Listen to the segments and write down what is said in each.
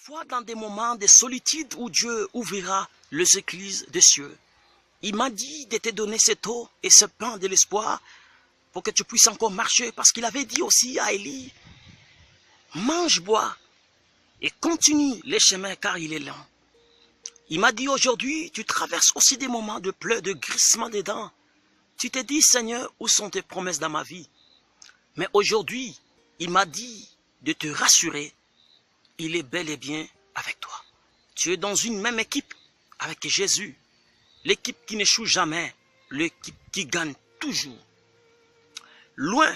parfois dans des moments de solitude où Dieu ouvrira les écluses des cieux. Il m'a dit de te donner cette eau et ce pain de l'espoir pour que tu puisses encore marcher, parce qu'il avait dit aussi à Élie, mange, bois et continue les chemins car il est lent. Il m'a dit aujourd'hui, tu traverses aussi des moments de pleurs, de grissement des dents. Tu te dis, Seigneur, où sont tes promesses dans ma vie? Mais aujourd'hui, il m'a dit de te rassurer, il est bel et bien avec toi. Tu es dans une même équipe avec Jésus. L'équipe qui n'échoue jamais, l'équipe qui gagne toujours. Loin,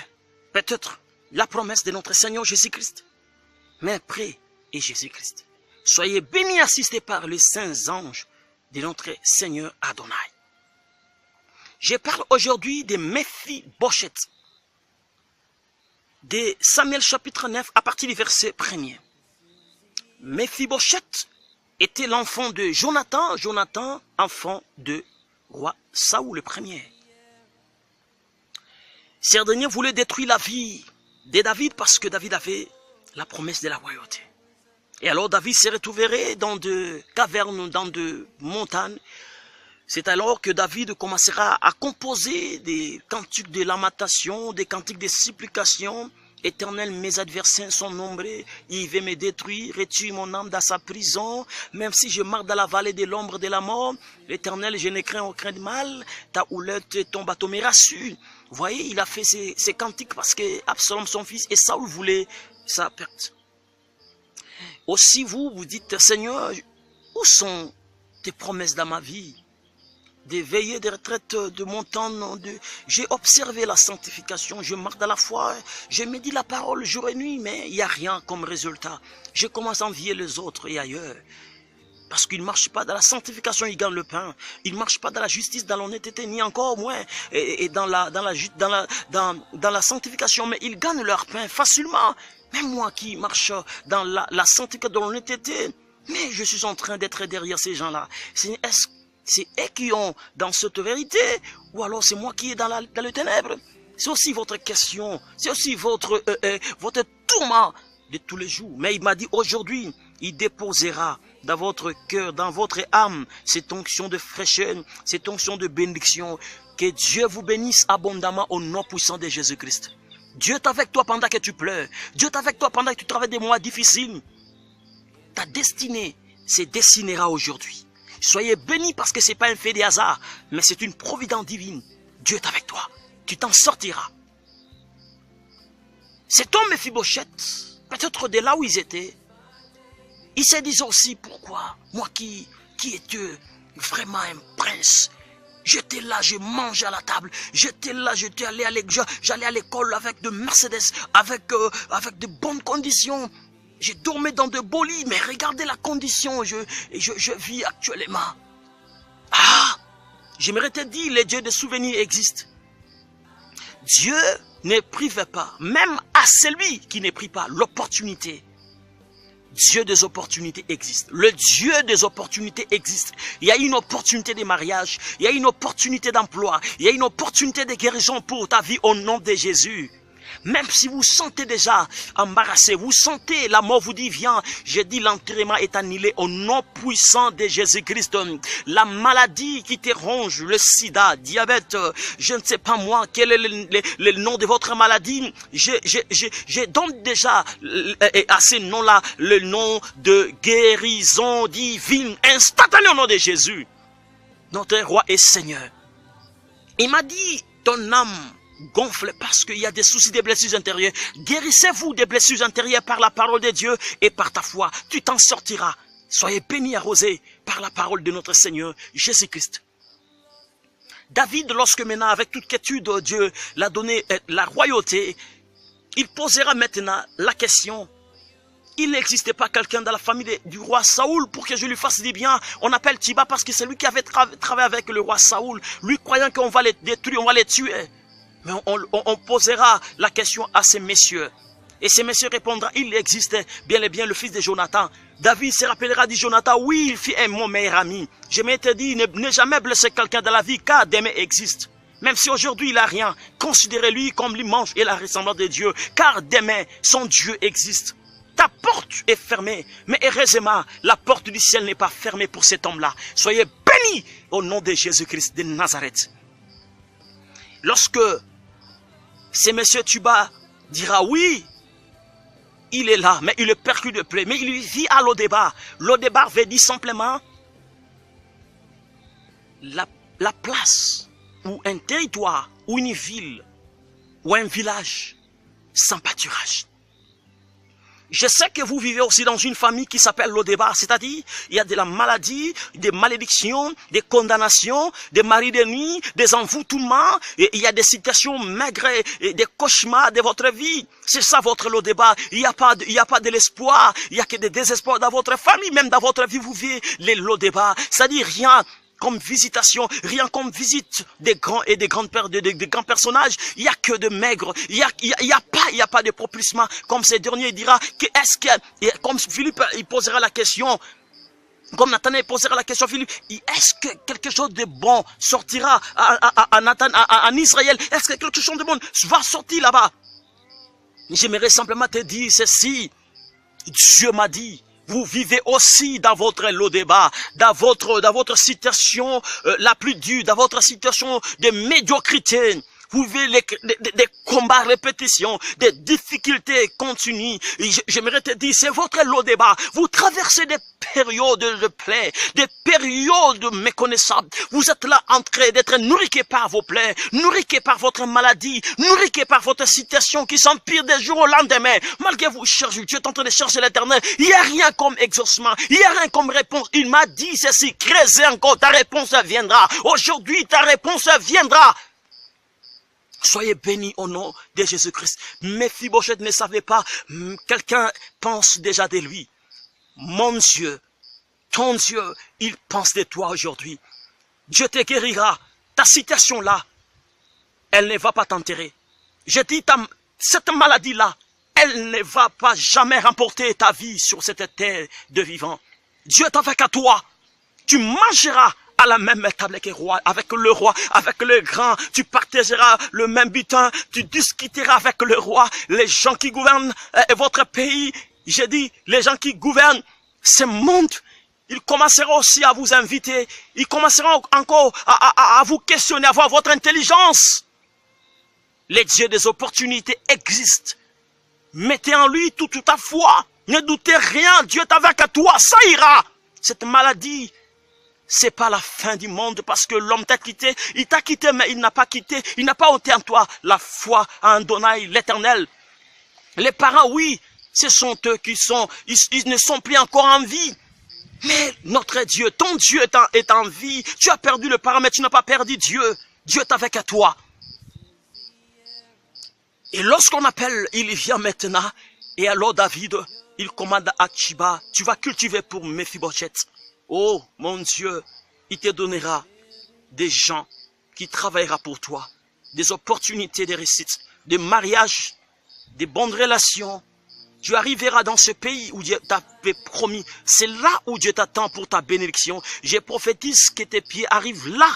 peut-être, la promesse de notre Seigneur Jésus-Christ, mais près est Jésus-Christ. Soyez bénis, assistés par les saints anges de notre Seigneur Adonai. Je parle aujourd'hui de Méphibosheth, de Samuel chapitre 9 à partir du verset 1er. Méphibosheth était l'enfant de Jonathan, Jonathan, enfant de roi Saoul le premier. Ces derniers voulaient détruire la vie de David parce que David avait la promesse de la royauté. Et alors David s'est retrouvé dans de cavernes, dans de montagnes. C'est alors que David commencera à composer des cantiques de lamentation, des cantiques de supplication. Éternel, mes adversaires sont nombreux, ils veulent me détruire, retire mon âme dans sa prison, même si je marche dans la vallée de l'ombre de la mort. Éternel, je ne crains aucun mal, ta houlette et ton bâton me rassurent. Vous voyez, il a fait ces cantiques parce que Absalom, son fils, et Saoul voulait sa perte. Aussi vous dites, Seigneur, où sont tes promesses dans ma vie? Des veillées de retraite de mon temps, j'ai observé la sanctification, je marche dans la foi, je médite la parole jour et nuit, mais il n'y a rien comme résultat. Je commence à envier les autres et ailleurs. Parce qu'ils ne marchent pas dans la sanctification, ils gagnent le pain. Ils ne marchent pas dans la justice, dans l'honnêteté, ni encore moins et dans la sanctification, mais ils gagnent leur pain facilement. Même moi qui marche dans la sanctification, dans l'honnêteté, mais je suis en train d'être derrière ces gens-là. C'est eux qui ont dans cette vérité, ou alors c'est moi qui est dans les ténèbres. C'est aussi votre question, c'est aussi votre tourment de tous les jours. Mais il m'a dit aujourd'hui, il déposera dans votre cœur, dans votre âme, cette onction de fraîcheur, cette onction de bénédiction. Que Dieu vous bénisse abondamment au nom puissant de Jésus-Christ. Dieu est avec toi pendant que tu pleures. Dieu est avec toi pendant que tu traverses des mois difficiles. Ta destinée se dessinera aujourd'hui. Soyez bénis parce que ce n'est pas un fait de hasard, mais c'est une providence divine. Dieu est avec toi. Tu t'en sortiras. Cet homme Méphibosheth, peut-être de là où ils étaient, il s'est dit aussi, pourquoi moi qui étais vraiment un prince, j'étais là, je mangeais à la table, j'étais là, j'allais à l'école avec de Mercedes, avec de bonnes conditions. Je dormais dans de beaux lits, mais regardez la condition je vis actuellement. Ah, j'aimerais te dire, les dieux de souvenirs existent. Dieu ne prive pas, même à celui qui ne prie pas, l'opportunité. Dieu des opportunités existe. Le Dieu des opportunités existe. Il y a une opportunité de mariage, il y a une opportunité d'emploi, il y a une opportunité de guérison pour ta vie au nom de Jésus. Même si vous sentez déjà embarrassé, vous sentez la mort vous dit viens, j'ai dit l'enterrement est annulé au nom puissant de Jésus-Christ. La maladie qui te ronge, le sida, diabète, je ne sais pas moi quel est le nom de votre maladie, je donne déjà à ce nom-là le nom de guérison divine, instantanée au nom de Jésus, notre roi et Seigneur. Il m'a dit ton âme gonfle parce qu'il y a des soucis, des blessures intérieures. Guérissez-vous des blessures intérieures par la parole de Dieu et par ta foi. Tu t'en sortiras. Soyez bénis, arrosés par la parole de notre Seigneur Jésus-Christ. David, lorsque maintenant, avec toute quiétude, Dieu l'a donné la royauté, il posera maintenant la question. Il n'existait pas quelqu'un dans la famille du roi Saoul pour que je lui fasse du bien. On appelle Tiba parce que c'est lui qui avait travaillé avec le roi Saoul. Lui croyant qu'on va les détruire, on va les tuer. Mais on posera la question à ces messieurs. Et ces messieurs répondront, il existait bien et bien le fils de Jonathan. David se rappellera de Jonathan, oui, il fut mon meilleur ami. Je m'étais dit, ne jamais blesser quelqu'un dans la vie, car demain existe. Même si aujourd'hui il n'a rien, considérez-lui comme l'image et la ressemblance de Dieu, car demain son Dieu existe. ta porte est fermée. Mais heureusement, la porte du ciel n'est pas fermée pour cet homme-là. Soyez bénis au nom de Jésus-Christ de Nazareth. Lorsque ce monsieur Tuba dira oui, il est là, mais il est perclus de plaie. Mais il vit à Lo-Debar. Lo-Debar veut dire simplement la place ou un territoire ou une ville ou un village sans pâturage. Je sais que vous vivez aussi dans une famille qui s'appelle Lo-Debar, c'est-à-dire il y a de la maladie, des malédictions, des condamnations, des maris de nuit, des envoûtements, et il y a des situations maigres et des cauchemars de votre vie. C'est ça votre Lo-Debar. Il n'y a pas de l'espoir, il n'y a que des désespoirs dans votre famille, même dans votre vie, vous vivez les Lo-Debar. C'est-à-dire rien comme visitation, rien comme visite des grands et des grands personnages. Il n'y a que de maigres. Il y a pas de propulsement. Comme ces derniers, il dira que comme Philippe, il posera la question, comme Nathanaël posera la question à Philippe, est-ce que quelque chose de bon sortira en Israël? Est-ce que quelque chose de bon va sortir là-bas? J'aimerais simplement te dire ceci. Dieu m'a dit, vous vivez aussi dans votre Lo-Debar, dans votre situation la plus dure, dans votre situation de médiocrité. Vous vivez des combats répétitions, des difficultés continues. J'aimerais te dire, c'est votre Lo-Debar. Vous traversez des périodes de plaies, des périodes méconnaissables. Vous êtes là en train d'être nourris par vos plaies, nourris par votre maladie, nourris par votre situation qui s'empire des jours au lendemain. Malgré vous cherchez, tu es en train de chercher l'Éternel. Il n'y a rien comme exaucement, il n'y a rien comme réponse. Il m'a dit ceci, creusez encore, ta réponse viendra. Aujourd'hui, ta réponse viendra. Soyez bénis au nom de Jésus-Christ. Mephibosheth ne savait pas, quelqu'un pense déjà de lui. Mon Dieu, ton Dieu, il pense de toi aujourd'hui. Dieu te guérira. Ta situation-là, elle ne va pas t'enterrer. Je dis, cette maladie-là, elle ne va pas jamais remporter ta vie sur cette terre de vivant. Dieu est avec toi. Tu mangeras à la même table que roi, avec le grand, tu partageras le même butin, tu discuteras avec le roi, les gens qui gouvernent votre pays. J'ai dit, les gens qui gouvernent ce monde, ils commenceront aussi à vous inviter, ils commenceront encore à vous questionner, à voir votre intelligence. Les dieux des opportunités existent. Mettez en lui toute ta foi, ne doutez rien, Dieu est avec toi, ça ira. Cette maladie, c'est pas la fin du monde parce que l'homme t'a quitté. Il t'a quitté, mais il n'a pas quitté. Il n'a pas ôté en toi la foi en Adonai, l'Éternel. Les parents, oui, ce sont eux qui sont, ils ne sont plus encore en vie. Mais notre Dieu, ton Dieu est en vie. Tu as perdu le parent, mais tu n'as pas perdu Dieu. Dieu est avec toi. Et lorsqu'on appelle, il vient maintenant. Et alors David, il commande à Chiba, tu vas cultiver pour Mephibosheth. Oh, mon Dieu, il te donnera des gens qui travailleront pour toi, des opportunités de réussite, des mariages, des bonnes relations. Tu arriveras dans ce pays où Dieu t'avait promis. C'est là où Dieu t'attend pour ta bénédiction. Je prophétise que tes pieds arrivent là,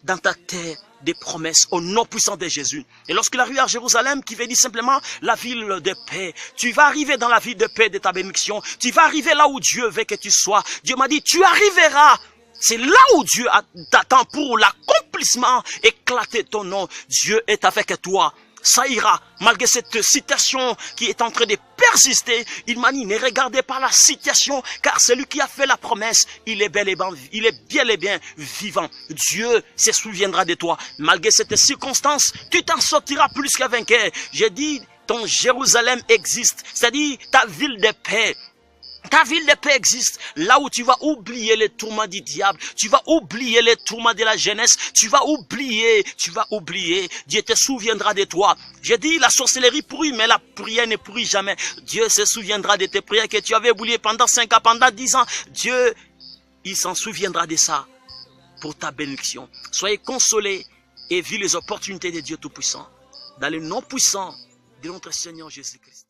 dans ta terre des promesses, au nom puissant de Jésus. Et lorsqu'il arrive à Jérusalem, qui veut dire simplement la ville de paix, tu vas arriver dans la ville de paix de ta bénédiction. Tu vas arriver là où Dieu veut que tu sois. Dieu m'a dit, tu arriveras. C'est là où Dieu t'attend pour l'accomplissement. Éclater ton nom. Dieu est avec toi. Ça ira, malgré cette situation qui est en train de persister. Il m'a dit, ne regardez pas la situation, car celui qui a fait la promesse, il est bel et bien vivant. Dieu se souviendra de toi. Malgré cette circonstance, tu t'en sortiras plus qu'un vainqueur. J'ai dit, ton Jérusalem existe, c'est-à-dire ta ville de paix. Ta ville de paix existe, là où tu vas oublier les tourments du diable, tu vas oublier les tourments de la jeunesse, tu vas oublier, Dieu te souviendra de toi. J'ai dit, la sorcellerie pourrit, mais la prière ne pourrit jamais. Dieu se souviendra de tes prières que tu avais oubliées pendant 5 ans, pendant 10 ans. Dieu, il s'en souviendra de ça pour ta bénédiction. Soyez consolés et vivez les opportunités de Dieu Tout-Puissant, dans le nom puissant de notre Seigneur Jésus-Christ.